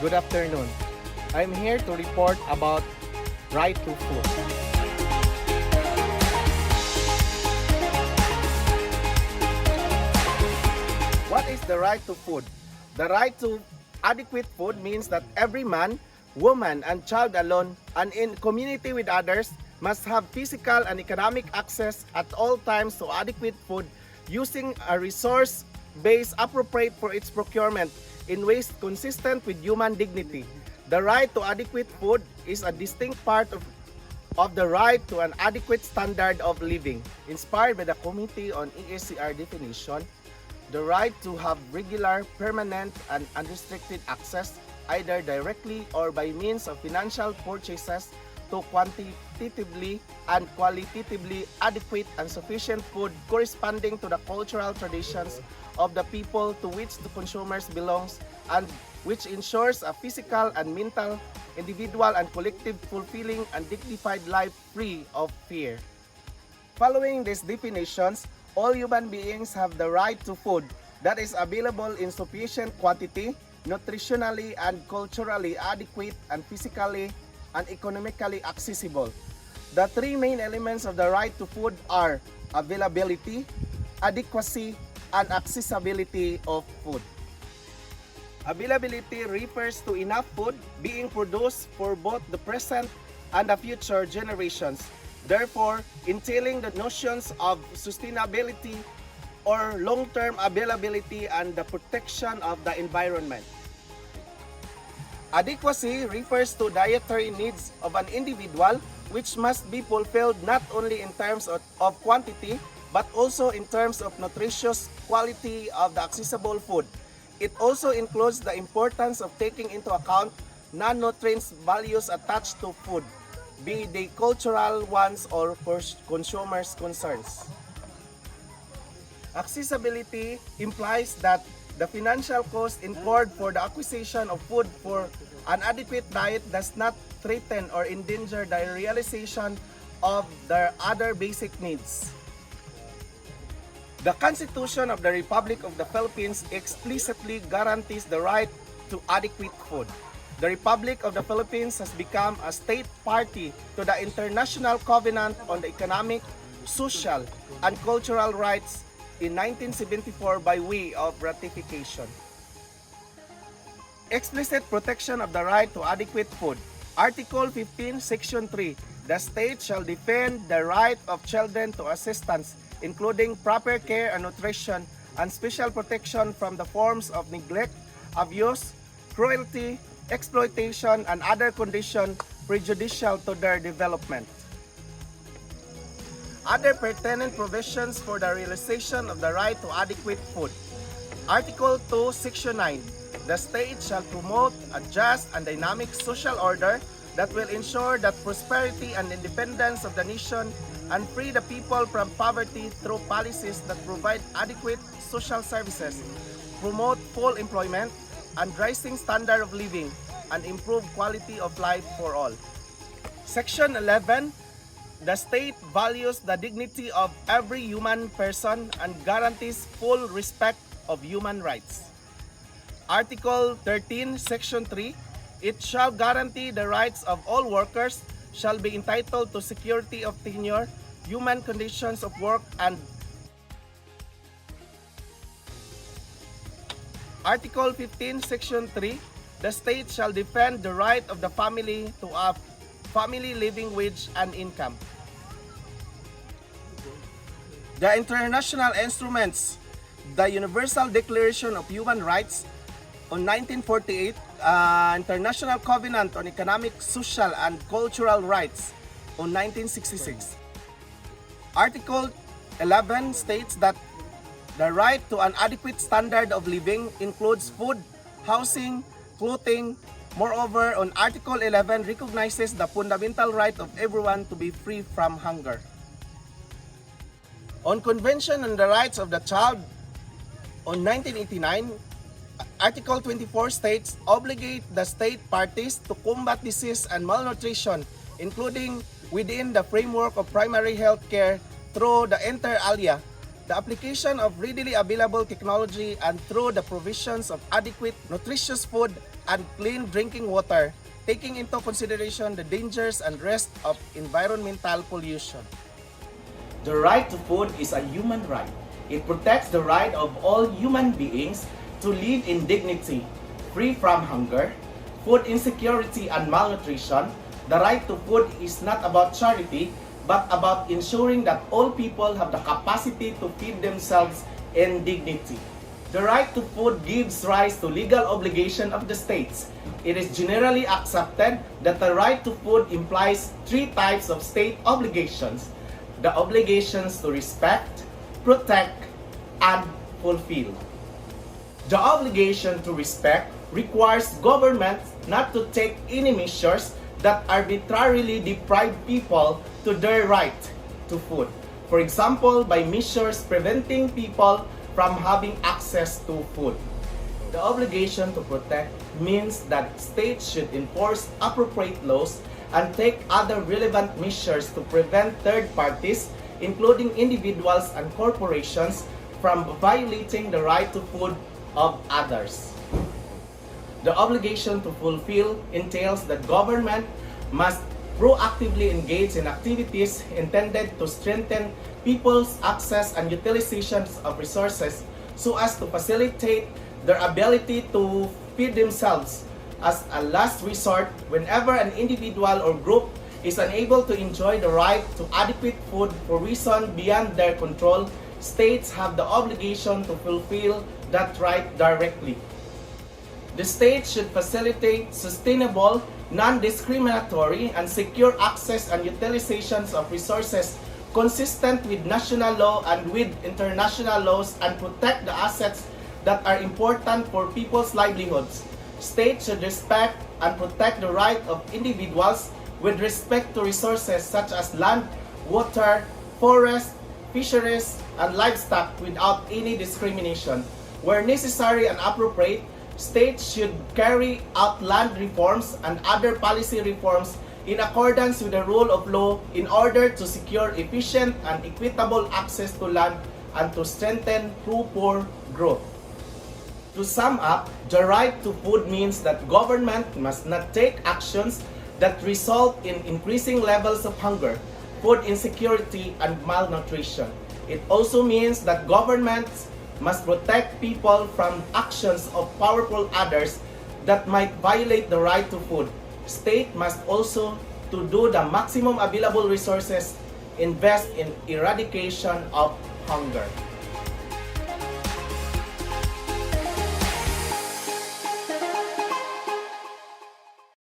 Good afternoon. I'm here to report about right to food. What is the right to food? The right to adequate food means that every man, woman, and child alone and in community with others must have physical and economic access at all times to adequate food using a resource base appropriate for its procurement in ways consistent with human dignity. The right to adequate food is a distinct part of the right to an adequate standard of living. Inspired by the Committee on EACR definition, the right to have regular, permanent, and unrestricted access, either directly or by means of financial purchases, to quantitatively and qualitatively adequate and sufficient food corresponding to the cultural traditions of the people to which the consumers belongs, and which ensures a physical and mental, individual and collective fulfilling and dignified life free of fear. Following these definitions, all human beings have the right to food that is available in sufficient quantity, nutritionally and culturally adequate, and physically and economically accessible. The three main elements of the right to food are availability, adequacy, and accessibility of food. Availability refers to enough food being produced for both the present and the future generations, therefore entailing the notions of sustainability or long-term availability and the protection of the environment. Adequacy refers to dietary needs of an individual, which must be fulfilled not only in terms of quantity but also in terms of nutritious quality of the accessible food. It also includes the importance of taking into account non-nutrients values attached to food, be they cultural ones or for consumers' concerns. Accessibility implies that the financial cost incurred for the acquisition of food for an adequate diet does not threaten or endanger the realization of the other basic needs. The Constitution of the Republic of the Philippines explicitly guarantees the right to adequate food. The Republic of the Philippines has become a state party to the International Covenant on the Economic, Social, and Cultural Rights in 1974 by way of ratification. Explicit protection of the right to adequate food. Article 15, Section 3. The state shall defend the right of children to assistance, including proper care and nutrition, and special protection from the forms of neglect, abuse, cruelty, exploitation, and other conditions prejudicial to their development. Other pertinent provisions for the realization of the right to adequate food. Article 2, Section 9. The state shall promote a just and dynamic social order that will ensure that prosperity and independence of the nation and free the people from poverty through policies that provide adequate social services, promote full employment and rising standard of living, and improve quality of life for all. Section 11. The state values the dignity of every human person and guarantees full respect of human rights. Article 13, Section 3. It shall guarantee the rights of all workers shall be entitled to security of tenure, human conditions of work, and Article 15, Section 3. The state shall defend the right of the family to a family living wage and income. The international instruments, the Universal Declaration of Human Rights on 1948, International Covenant on Economic, Social, and Cultural Rights on 1966. Article 11 states that the right to an adequate standard of living includes food, housing, clothing. Moreover, on Article 11 recognizes the fundamental right of everyone to be free from hunger. On Convention on the Rights of the Child on 1989, Article 24 states obligate the state parties to combat disease and malnutrition, including within the framework of primary health care through the inter alia, The application of readily available technology and through the provisions of adequate nutritious food and clean drinking water, taking into consideration the dangers and risks of environmental pollution. The right to food is a human right. It protects the right of all human beings to live in dignity, free from hunger, food insecurity, and malnutrition. The right to food is not about charity, but about ensuring that all people have the capacity to feed themselves in dignity. The right to food gives rise to legal obligation of the states. It is generally accepted that the right to food implies three types of state obligations: the obligations to respect, protect, and fulfill. The obligation to respect requires governments not to take any measures that arbitrarily deprive people to their right to food. For example, by measures preventing people from having access to food. The obligation to protect means that states should enforce appropriate laws and take other relevant measures to prevent third parties, including individuals and corporations, from violating the right to food of others. The obligation to fulfill entails that government must proactively engage in activities intended to strengthen people's access and utilization of resources so as to facilitate their ability to feed themselves. As a last resort, whenever an individual or group is unable to enjoy the right to adequate food for reasons beyond their control, states have the obligation to fulfill that right directly. The state should facilitate sustainable, non-discriminatory, and secure access and utilizations of resources consistent with national law and with international laws, and protect the assets that are important for people's livelihoods. States should respect and protect the right of individuals with respect to resources such as land, water, forest, fisheries, and livestock without any discrimination. Where necessary and appropriate, states should carry out land reforms and other policy reforms in accordance with the rule of law in order to secure efficient and equitable access to land and to strengthen pro-poor growth. To sum up, the right to food means that government must not take actions that result in increasing levels of hunger, food insecurity, and malnutrition. It also means that governments must protect people from actions of powerful others that might violate the right to food. State must also, to do the maximum available resources, invest in eradication of hunger.